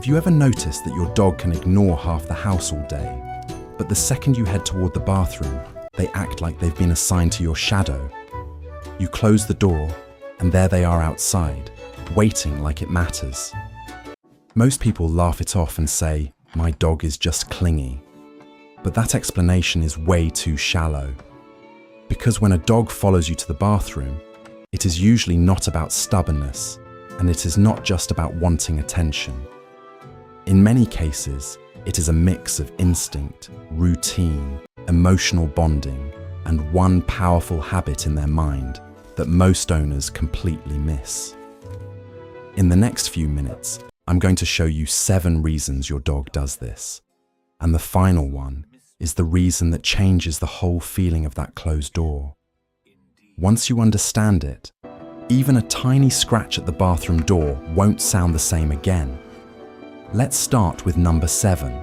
Have you ever noticed that your dog can ignore half the house all day, but the second you head toward the bathroom, they act like they've been assigned to your shadow? You close the door, and there they are outside, waiting like it matters. Most people laugh it off and say, "My dog is just clingy." But that explanation is way too shallow. Because when a dog follows you to the bathroom, it is usually not about stubbornness, and it is not just about wanting attention. In many cases, it is a mix of instinct, routine, emotional bonding, and one powerful habit in their mind that most owners completely miss. In the next few minutes, I'm going to show you 7 reasons your dog does this. And the final one is the reason that changes the whole feeling of that closed door. Once you understand it, even a tiny scratch at the bathroom door won't sound the same again. Let's start with number 7.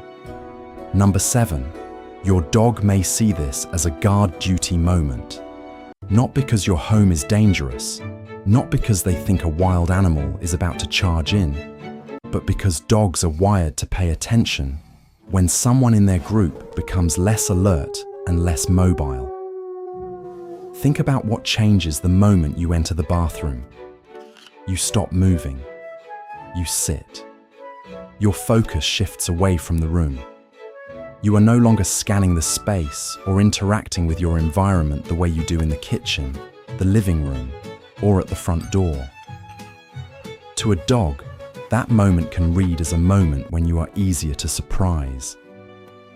Number 7, your dog may see this as a guard duty moment. Not because your home is dangerous, not because they think a wild animal is about to charge in, but because dogs are wired to pay attention when someone in their group becomes less alert and less mobile. Think about what changes the moment you enter the bathroom. You stop moving. You sit. Your focus shifts away from the room. You are no longer scanning the space or interacting with your environment the way you do in the kitchen, the living room, or at the front door. To a dog, that moment can read as a moment when you are easier to surprise.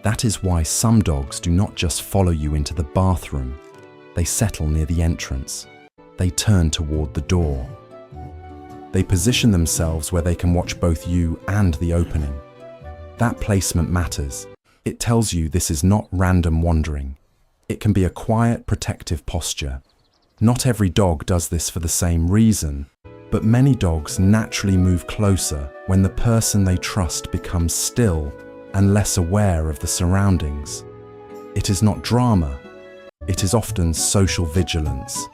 That is why some dogs do not just follow you into the bathroom. They settle near the entrance. They turn toward the door. They position themselves where they can watch both you and the opening. That placement matters. It tells you this is not random wandering. It can be a quiet, protective posture. Not every dog does this for the same reason, but many dogs naturally move closer when the person they trust becomes still and less aware of the surroundings. It is not drama. It is often social vigilance.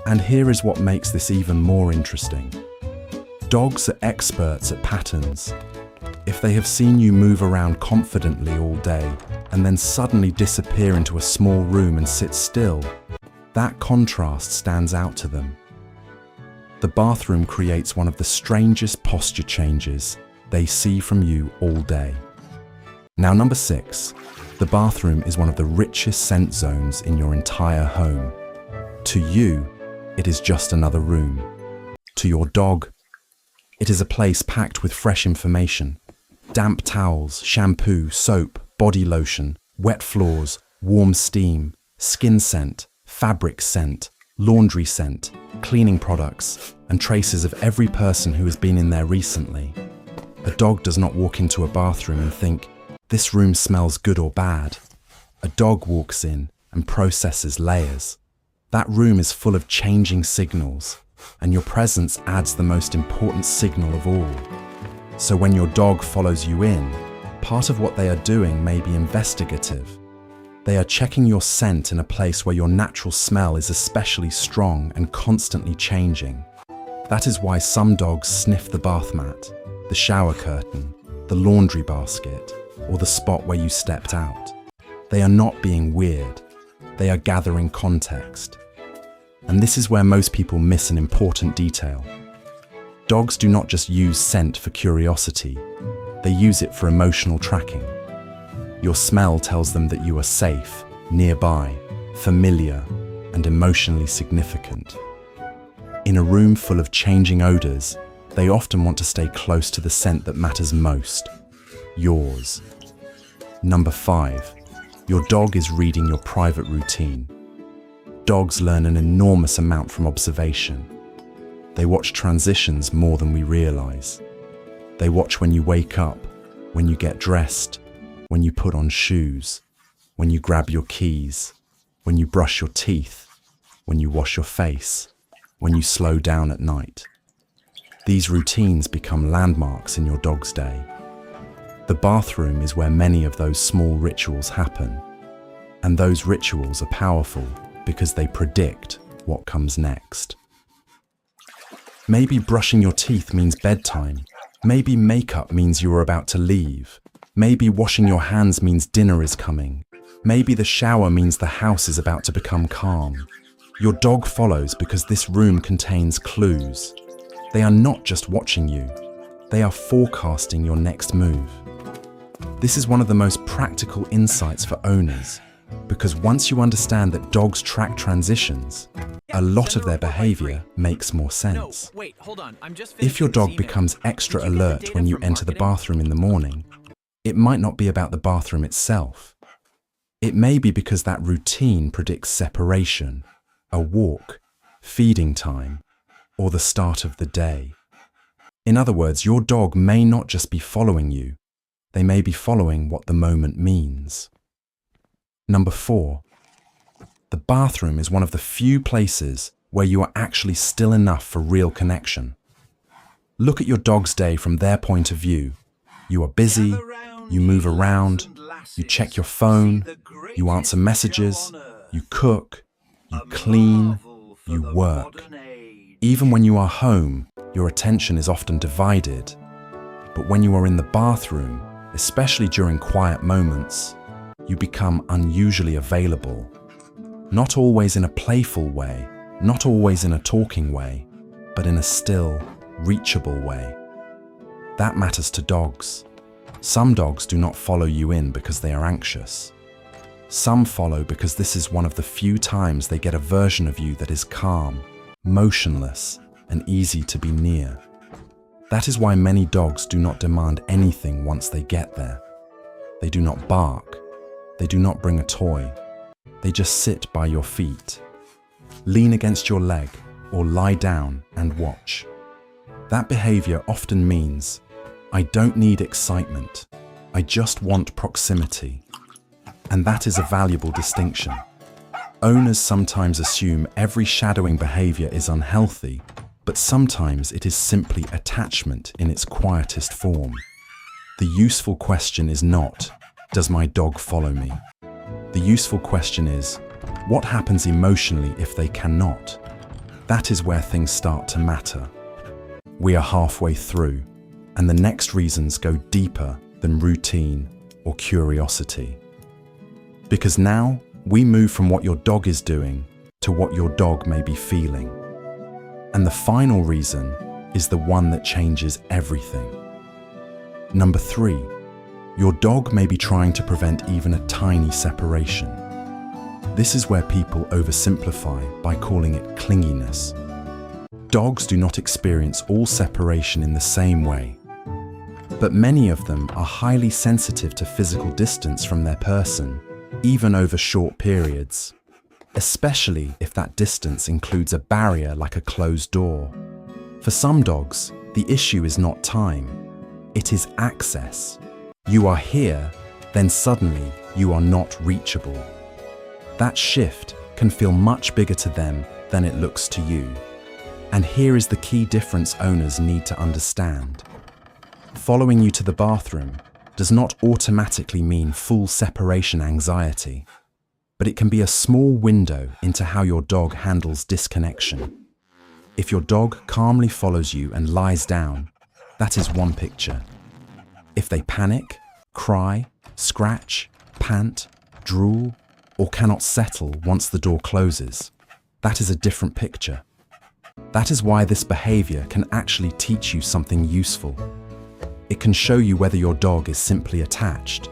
And here is what makes this even more interesting. Dogs are experts at patterns. If they have seen you move around confidently all day and then suddenly disappear into a small room and sit still, that contrast stands out to them. The bathroom creates one of the strangest posture changes they see from you all day. Now, number 6, the bathroom is one of the richest scent zones in your entire home. To you, it is just another room. To your dog, it is a place packed with fresh information. Damp towels, shampoo, soap, body lotion, wet floors, warm steam, skin scent, fabric scent, laundry scent, cleaning products, and traces of every person who has been in there recently. A dog does not walk into a bathroom and think, "This room smells good or bad." A dog walks in and processes layers. That room is full of changing signals, and your presence adds the most important signal of all. So when your dog follows you in, part of what they are doing may be investigative. They are checking your scent in a place where your natural smell is especially strong and constantly changing. That is why some dogs sniff the bath mat, the shower curtain, the laundry basket, or the spot where you stepped out. They are not being weird. They are gathering context. And this is where most people miss an important detail. Dogs do not just use scent for curiosity. They use it for emotional tracking. Your smell tells them that you are safe, nearby, familiar, and emotionally significant. In a room full of changing odors, they often want to stay close to the scent that matters most, yours. Number 5, your dog is reading your private routine. Dogs learn an enormous amount from observation. They watch transitions more than we realize. They watch when you wake up, when you get dressed, when you put on shoes, when you grab your keys, when you brush your teeth, when you wash your face, when you slow down at night. These routines become landmarks in your dog's day. The bathroom is where many of those small rituals happen. And those rituals are powerful because they predict what comes next. Maybe brushing your teeth means bedtime, Maybe makeup means you are about to leave. Maybe washing your hands means dinner is coming. Maybe the shower means the house is about to become calm. Your dog follows because this room contains clues. They are not just watching you, they are forecasting your next move. This is one of the most practical insights for owners, because once you understand that dogs track transitions, a lot of their behavior makes more sense. No, wait, hold on. I'm just If your dog finishing this becomes email. extra Did you get alert data when you from enter the marketing? bathroom in the morning, it might not be about the bathroom itself. It may be because that routine predicts separation, a walk, feeding time, or the start of the day. In other words, your dog may not just be following you, they may be following what the moment means. Number 4. The bathroom is one of the few places where you are actually still enough for real connection. Look at your dog's day from their point of view. You are busy, you move around, you check your phone, you answer messages, you cook, you clean, you work. Even when you are home, your attention is often divided. But when you are in the bathroom, especially during quiet moments, you become unusually available. Not always in a playful way, not always in a talking way, but in a still, reachable way. That matters to dogs. Some dogs do not follow you in because they are anxious. Some follow because this is one of the few times they get a version of you that is calm, motionless, and easy to be near. That is why many dogs do not demand anything once they get there. They do not bark. They do not bring a toy. They just sit by your feet, lean against your leg, or lie down and watch. That behavior often means, I don't need excitement. I just want proximity. And that is a valuable distinction. Owners sometimes assume every shadowing behavior is unhealthy, but sometimes it is simply attachment in its quietest form. The useful question is not, does my dog follow me? The useful question is, what happens emotionally if they cannot? That is where things start to matter. We are halfway through, and the next reasons go deeper than routine or curiosity. Because now, we move from what your dog is doing to what your dog may be feeling. And the final reason is the one that changes everything. Number 3, your dog may be trying to prevent even a tiny separation. This is where people oversimplify by calling it clinginess. Dogs do not experience all separation in the same way, but many of them are highly sensitive to physical distance from their person, even over short periods, especially if that distance includes a barrier like a closed door. For some dogs, the issue is not time, it is access. You are here, then suddenly you are not reachable. That shift can feel much bigger to them than it looks to you. And here is the key difference owners need to understand. Following you to the bathroom does not automatically mean full separation anxiety, but it can be a small window into how your dog handles disconnection. If your dog calmly follows you and lies down, that is one picture. If they panic, cry, scratch, pant, drool, or cannot settle once the door closes, that is a different picture. That is why this behavior can actually teach you something useful. It can show you whether your dog is simply attached,